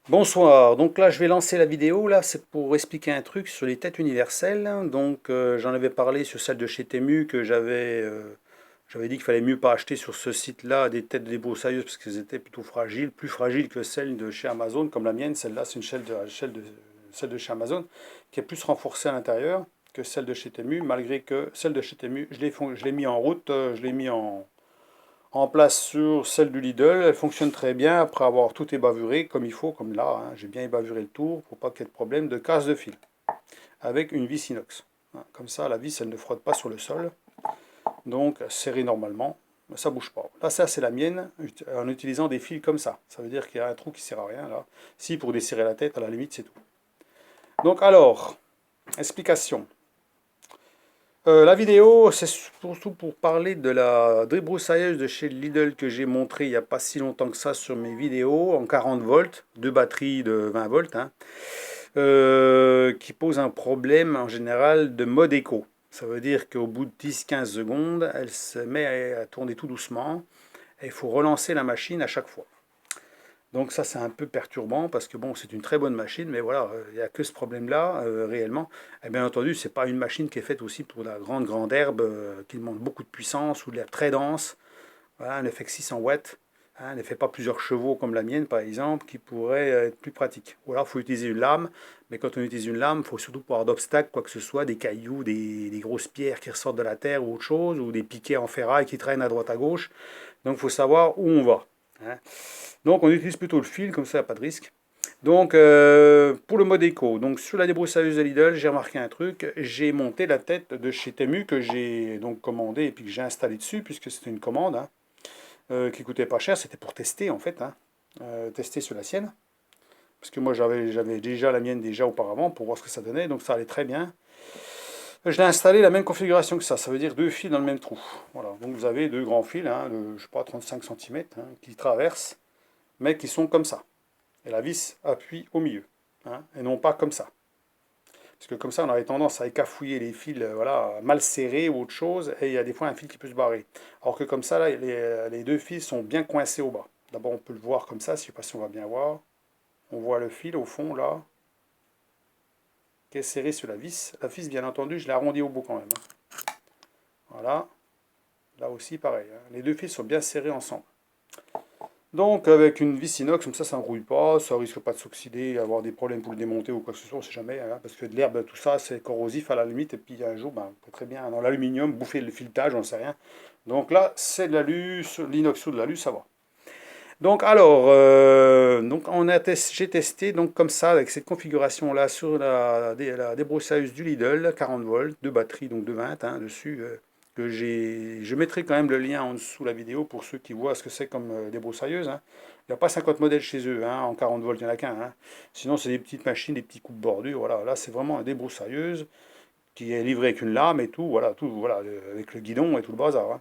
Bonsoir, donc là je vais lancer la vidéo, là c'est pour expliquer un truc sur les têtes universelles. Donc j'en avais parlé sur celle de chez Temu que j'avais dit qu'il fallait mieux pas acheter sur ce site-là des têtes de débroussailleuses parce qu'elles étaient plutôt fragiles, plus fragiles que celles de chez Amazon comme la mienne. Celle-là c'est une celle de chez Amazon qui est plus renforcée à l'intérieur que celle de chez Temu, malgré que celle de chez Temu je l'ai mis en route, je l'ai mis en place sur celle du Lidl. Elle fonctionne très bien après avoir tout ébavuré comme il faut, comme là, hein. J'ai bien ébavuré le tour pour pas qu'il y ait de problème de casse de fil avec une vis inox. Hein. Comme ça, la vis elle ne frotte pas sur le sol, donc serrée normalement, ça bouge pas. Là, ça c'est la mienne en utilisant des fils comme ça. Ça veut dire qu'il y a un trou qui sert à rien là. Si pour desserrer la tête, à la limite c'est tout. Donc alors, explication. La vidéo, c'est surtout pour parler de la débroussailleuse de chez Lidl que j'ai montré il n'y a pas si longtemps que ça sur mes vidéos en 40 volts, deux batteries de 20 volts, hein, qui pose un problème en général de mode écho. Ça veut dire qu'au bout de 10-15 secondes, elle se met à tourner tout doucement et il faut relancer la machine à chaque fois. Donc ça c'est un peu perturbant parce que bon c'est une très bonne machine mais voilà il n'y a que ce problème là réellement. Et bien entendu c'est pas une machine qui est faite aussi pour la grande herbe qui demande beaucoup de puissance ou de l'herbe très dense. Voilà, elle ne fait que 600 watts. Hein, elle ne fait pas plusieurs chevaux comme la mienne par exemple qui pourrait être plus pratique. Ou alors il faut utiliser une lame, mais quand on utilise une lame il faut surtout pas avoir d'obstacles, quoi que ce soit, des cailloux, des grosses pierres qui ressortent de la terre ou autre chose, ou des piquets en ferraille qui traînent à droite à gauche. Donc il faut savoir où on va. Hein. Donc on utilise plutôt le fil, comme ça, il n'y a pas de risque. Donc pour le mode écho, donc sur la débroussailleuse de Lidl, j'ai remarqué un truc, j'ai monté la tête de chez Temu que j'ai donc commandé et puis que j'ai installé dessus, puisque c'était une commande hein, qui coûtait pas cher, c'était pour tester en fait, hein, tester sur la sienne. Parce que moi j'avais déjà la mienne déjà auparavant pour voir ce que ça donnait, donc ça allait très bien. Je l'ai installé la même configuration que ça veut dire deux fils dans le même trou. Voilà, donc vous avez deux grands fils, hein, de, je sais pas, 35 cm, hein, qui traversent, mais qui sont comme ça. Et la vis appuie au milieu, hein, et non pas comme ça. Parce que comme ça, on aurait tendance à écafouiller les fils voilà, mal serrés ou autre chose, et il y a des fois un fil qui peut se barrer. Alors que comme ça, là, les deux fils sont bien coincés au bas. D'abord, on peut le voir comme ça, je ne sais pas si on va bien voir. On voit le fil au fond, là, qui est serré sur la vis. La vis, bien entendu, je l'ai arrondi au bout quand même. Hein. Voilà, là aussi, pareil. Hein. Les deux fils sont bien serrés ensemble. Donc avec une vis inox, comme ça ne rouille pas, ça risque pas de s'oxyder, avoir des problèmes pour le démonter ou quoi que ce soit, on sait jamais, hein, parce que de l'herbe, tout ça, c'est corrosif à la limite, et puis un jour, ben, on peut très bien dans l'aluminium bouffer le filetage, on ne sait rien. Donc là, c'est de l'alu, l'inox ou de l'alu, ça va. Donc alors, donc j'ai testé donc comme ça, avec cette configuration-là, sur la débroussailleuse du Lidl, 40 volts, deux batteries, donc de 20 hein, dessus, je mettrai quand même le lien en dessous de la vidéo pour ceux qui voient ce que c'est comme débroussailleuse. Hein. Il n'y a pas 50 modèles chez eux, hein, en 40 volts, il n'y en a qu'un. Hein. Sinon, c'est des petites machines, des petits coupes bordures. Voilà. Là, c'est vraiment une débroussailleuse qui est livrée avec une lame et tout, voilà, avec le guidon et tout le bazar.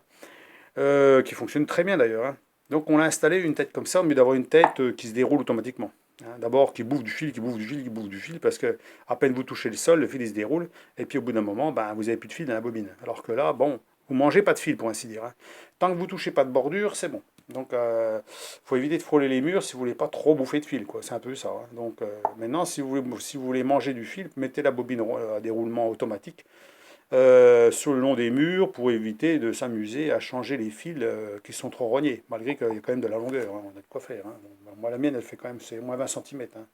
Hein. Qui fonctionne très bien d'ailleurs. Hein. Donc, on a installé une tête comme ça, au lieu d'avoir une tête qui se déroule automatiquement. Hein. D'abord, qui bouffe du fil, qui bouffe du fil, qui bouffe du fil, parce que à peine vous touchez le sol, le fil il se déroule, et puis au bout d'un moment, ben, vous n'avez plus de fil dans la bobine. Alors que là, bon, vous mangez pas de fil pour ainsi dire. Hein. Tant que vous touchez pas de bordure, c'est bon. Donc, il faut éviter de frôler les murs si vous voulez pas trop bouffer de fil, quoi. C'est un peu ça. Hein. Donc, maintenant, si vous voulez manger du fil, mettez la bobine à déroulement automatique sur le long des murs pour éviter de s'amuser à changer les fils qui sont trop rognés, malgré qu'il y a quand même de la longueur. Hein. On a de quoi faire. Hein. Bon, moi, la mienne, elle fait quand même, c'est moins 20 cm. Hein.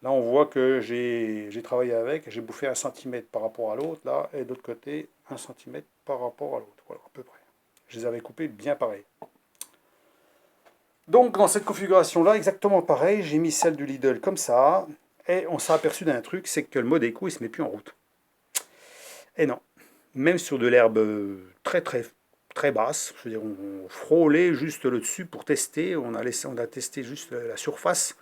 Là, on voit que j'ai travaillé avec, j'ai bouffé 1 cm par rapport à l'autre, là, et de l'autre côté, 1 cm par rapport à l'autre. Voilà, à peu près. Je les avais coupés bien pareil. Donc, dans cette configuration-là, exactement pareil, j'ai mis celle du Lidl comme ça, et on s'est aperçu d'un truc, c'est que le mode écho, il se met plus en route. Et non, même sur de l'herbe très basse, je veux dire, on frôlait juste le dessus pour tester, on a testé juste la surface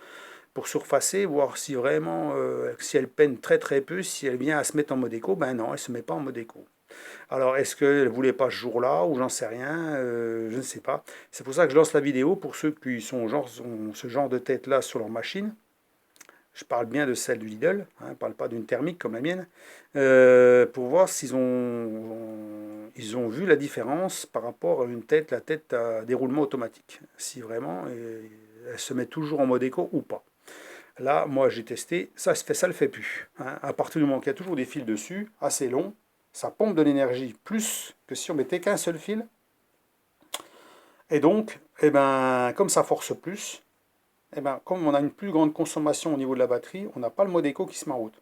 pour surfacer, voir si vraiment, si elle peine très peu, si elle vient à se mettre en mode écho, ben non, elle ne se met pas en mode écho. Alors, est-ce qu'elle ne voulait pas ce jour-là, ou j'en sais rien, je ne sais pas. C'est pour ça que je lance la vidéo, pour ceux qui ont ce genre de tête-là sur leur machine. Je parle bien de celle du Lidl, hein, je ne parle pas d'une thermique comme la mienne, pour voir ils ont vu la différence par rapport à une tête, la tête à déroulement automatique. Si vraiment elle se met toujours en mode écho ou pas. Là, moi j'ai testé, ça le fait plus. Hein. À partir du moment qu'il y a toujours des fils dessus, assez longs, ça pompe de l'énergie plus que si on mettait qu'un seul fil. Et donc, eh ben, comme ça force plus, eh ben, comme on a une plus grande consommation au niveau de la batterie, on n'a pas le mode éco qui se met en route.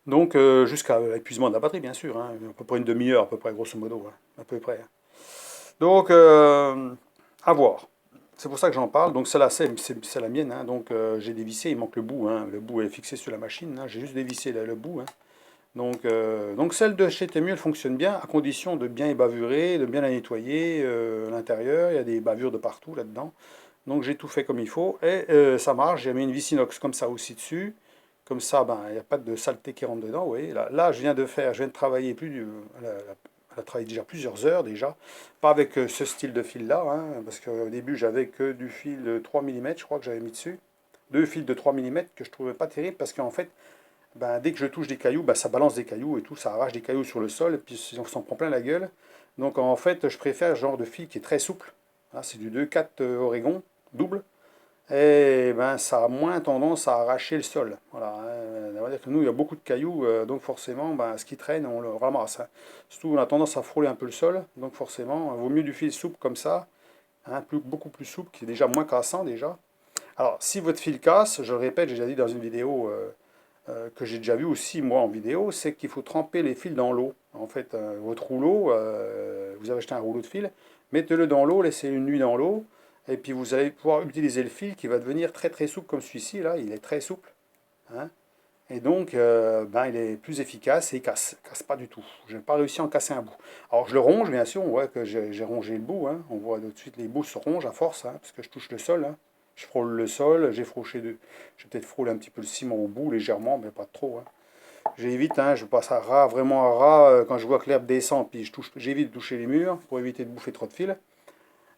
Donc jusqu'à l'épuisement de la batterie, bien sûr, hein, à peu près une demi-heure, à peu près, grosso modo, hein, à peu près. Hein. Donc, à voir. C'est pour ça que j'en parle. Donc celle-là, c'est la mienne. Hein. Donc j'ai dévissé, il manque le bout. Hein. Le bout est fixé sur la machine. Hein. J'ai juste dévissé le bout. Hein. Donc celle de chez Temu, elle fonctionne bien, à condition de bien ébavurer, de bien la nettoyer à l'intérieur. Il y a des bavures de partout là-dedans. Donc j'ai tout fait comme il faut. Et ça marche. J'ai mis une vis inox comme ça aussi dessus. Comme ça, ben, il n'y a pas de saleté qui rentre dedans. Vous voyez, là, je viens de travailler elle a travaillé déjà plusieurs heures déjà. Pas avec ce style de fil-là, hein, parce qu'au début, j'avais que du fil de 3 mm, je crois que j'avais mis dessus. Deux fils de 3 mm que je trouvais pas terrible, parce qu'en fait, ben, dès que je touche des cailloux, ben, ça balance des cailloux et tout, ça arrache des cailloux sur le sol, et puis on s'en prend plein la gueule. Donc en fait, je préfère ce genre de fil qui est très souple. Hein, c'est du 2,4 Oregon, double. Et ben, ça a moins tendance à arracher le sol. Voilà, hein. On va dire que nous, il y a beaucoup de cailloux, donc forcément, ben, ce qui traîne, on le ramasse. Hein. Surtout, on a tendance à frôler un peu le sol, donc forcément, il vaut mieux du fil souple comme ça, hein, beaucoup plus souple, qui est déjà moins cassant déjà. Alors, si votre fil casse, je le répète, j'ai déjà dit dans une vidéo que j'ai déjà vue aussi, moi, en vidéo, c'est qu'il faut tremper les fils dans l'eau. En fait, votre rouleau, vous avez acheté un rouleau de fil, mettez-le dans l'eau, laissez une nuit dans l'eau, et puis vous allez pouvoir utiliser le fil qui va devenir très très souple comme celui-ci, là, il est très souple. Hein. Et donc, ben, il est plus efficace et il casse pas du tout. Je n'ai pas réussi à en casser un bout. Alors je le ronge, bien sûr, on voit que j'ai rongé le bout. Hein. On voit tout de suite les bouts se rongent à force, hein, parce que je touche le sol. Hein. Je frôle le sol, j'ai peut-être frôlé un petit peu le ciment au bout, légèrement, mais pas trop. Hein. J'évite, hein, je passe à ras, vraiment à ras, quand je vois que l'herbe descend, puis j'évite de toucher les murs pour éviter de bouffer trop de fils.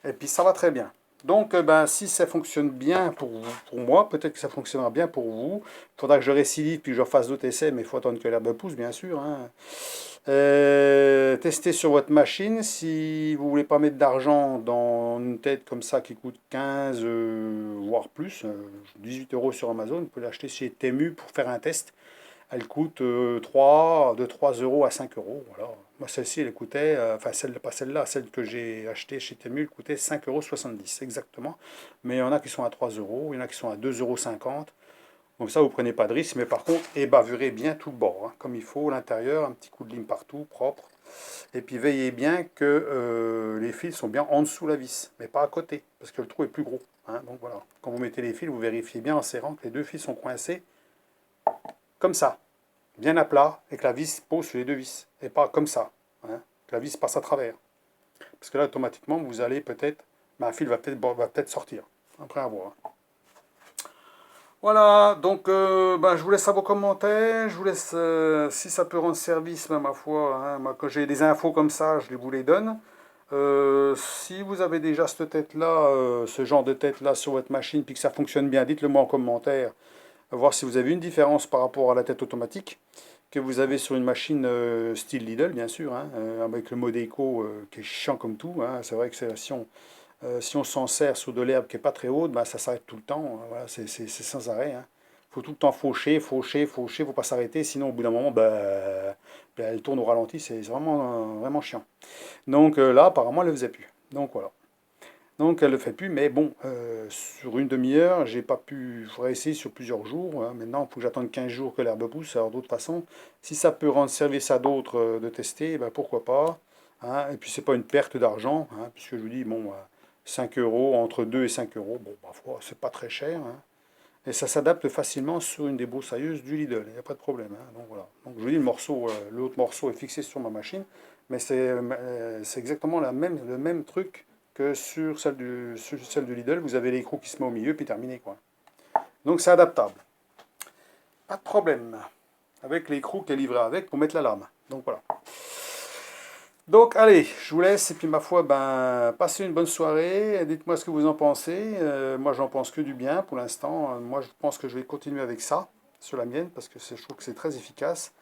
Et puis ça va très bien. Donc ben, si ça fonctionne bien pour moi, peut-être que ça fonctionnera bien pour vous. Il faudra que je récidive puis que je fasse d'autres essais, mais il faut attendre que l'herbe pousse, bien sûr. Hein. Testez sur votre machine. Si vous voulez pas mettre d'argent dans une tête comme ça qui coûte 15, voire plus, 18 euros sur Amazon, vous pouvez l'acheter chez Temu pour faire un test. Elle coûte de 3 euros à 5 euros. Voilà. Moi, celle-ci, elle coûtait, enfin, pas celle-là, celle que j'ai achetée chez Temu, elle coûtait 5,70 € exactement. Mais il y en a qui sont à 3 euros, il y en a qui sont à 2,50 €. Donc ça, vous ne prenez pas de risque, mais par contre, bavurez bien tout le bord, hein, comme il faut, l'intérieur, un petit coup de lime partout, propre. Et puis veillez bien que les fils sont bien en dessous de la vis, mais pas à côté, parce que le trou est plus gros. Hein. Donc voilà, quand vous mettez les fils, vous vérifiez bien en serrant que les deux fils sont coincés, comme ça, bien à plat, et que la vis pose sur les deux vis, et pas comme ça, hein, que la vis passe à travers. Parce que là, automatiquement, vous allez peut-être, un fil va peut-être sortir, après avoir. Voilà, donc ben, je vous laisse à vos commentaires, je vous laisse, si ça peut rendre service, ma foi, hein, moi, quand j'ai des infos comme ça, je vous les donne. Si vous avez déjà cette tête-là, ce genre de tête-là sur votre machine, puis que ça fonctionne bien, dites-le moi en commentaire, voir si vous avez une différence par rapport à la tête automatique que vous avez sur une machine style Lidl, bien sûr, hein, avec le mode éco qui est chiant comme tout. Hein. C'est vrai que si on s'en sert sur de l'herbe qui n'est pas très haute, ben, ça s'arrête tout le temps. Hein. Voilà, c'est sans arrêt. Hein. Faut tout le temps faucher, faucher, faucher, faut pas s'arrêter, sinon au bout d'un moment, ben, elle tourne au ralenti, c'est vraiment, vraiment chiant. Donc là, apparemment, elle ne le faisait plus. Donc voilà. Donc elle ne le fait plus, mais bon, sur une demi-heure, j'ai pas pu. Il faudrait essayer sur plusieurs jours. Hein. Maintenant, il faut que j'attende 15 jours que l'herbe pousse. Alors d'autre façon, si ça peut rendre service à d'autres de tester, ben, pourquoi pas. Hein. Et puis c'est pas une perte d'argent, hein, puisque je vous dis, bon, 5 euros, entre 2 et 5 euros, bon, parfois, c'est pas très cher. Hein. Et ça s'adapte facilement sur une débroussailleuse du Lidl, il n'y a pas de problème. Hein. Donc voilà. Donc je vous dis, l'autre morceau est fixé sur ma machine, mais c'est exactement le même truc que sur celle du Lidl. Vous avez l'écrou qui se met au milieu, puis terminé, quoi. Donc c'est adaptable. Pas de problème. Avec l'écrou qui est livré avec pour mettre la lame. Donc voilà. Donc allez, je vous laisse et puis ma foi, ben, passez une bonne soirée, dites-moi ce que vous en pensez. Moi j'en pense que du bien pour l'instant. Moi je pense que je vais continuer avec ça sur la mienne parce que je trouve que c'est très efficace.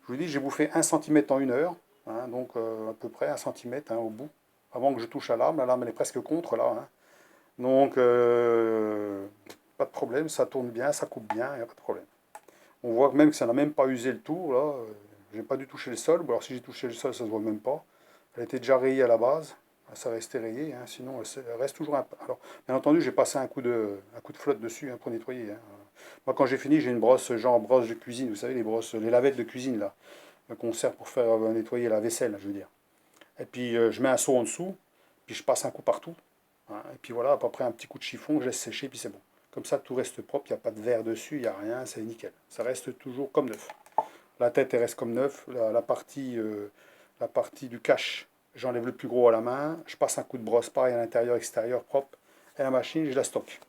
Je vous dis, j'ai bouffé 1 cm en 1 heure, hein, donc à peu près 1 cm hein, au bout, avant que je touche à l'arme. La lame elle est presque contre là. Hein. Donc pas de problème. problème, ça tourne bien, ça coupe bien, il n'y a pas de problème. On voit même que ça n'a même pas usé le tour, là. J'ai pas dû toucher le sol. Bon, alors si j'ai touché le sol, ça se voit même pas. Elle était déjà rayée à la base. Ça restait rayé, hein, sinon elle reste toujours un peu. Alors, bien entendu, j'ai passé un coup de flotte dessus, hein, pour nettoyer, hein. Moi, quand j'ai fini, j'ai une brosse, genre brosse de cuisine, vous savez, les brosses, les lavettes de cuisine, là, qu'on sert pour faire nettoyer la vaisselle, je veux dire. Et puis, je mets un seau en dessous, puis je passe un coup partout, hein. Et puis voilà, à peu près un petit coup de chiffon, je laisse sécher, puis c'est bon. Comme ça, tout reste propre, il n'y a pas de verre dessus, il n'y a rien, c'est nickel. Ça reste toujours comme neuf. La tête, elle reste comme neuf. La partie du cache, j'enlève le plus gros à la main. Je passe un coup de brosse pareil à l'intérieur, extérieur, propre. Et la machine, je la stocke.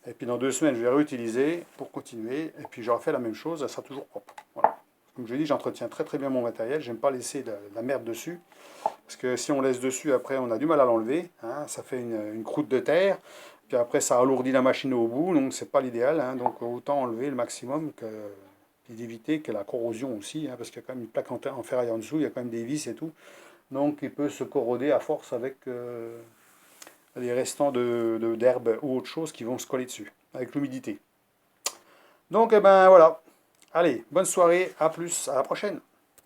Et puis dans 2 semaines, je vais réutiliser pour continuer. Et puis j'aurai fait la même chose, elle sera toujours propre. Voilà. Comme je l'ai dit, j'entretiens très très bien mon matériel. J'aime pas laisser de la merde dessus. Parce que si on laisse dessus, après, on a du mal à l'enlever, hein. Ça fait une croûte de terre. Puis après, ça alourdit la machine au bout. Donc c'est pas l'idéal, hein. Donc autant enlever le maximum que et d'éviter que la corrosion aussi, hein, parce qu'il y a quand même une plaque en ferraille en dessous, il y a quand même des vis et tout. Donc il peut se corroder à force avec les restants d'herbe ou autre chose qui vont se coller dessus, avec l'humidité. Donc eh ben voilà. Allez, bonne soirée, à plus, à la prochaine.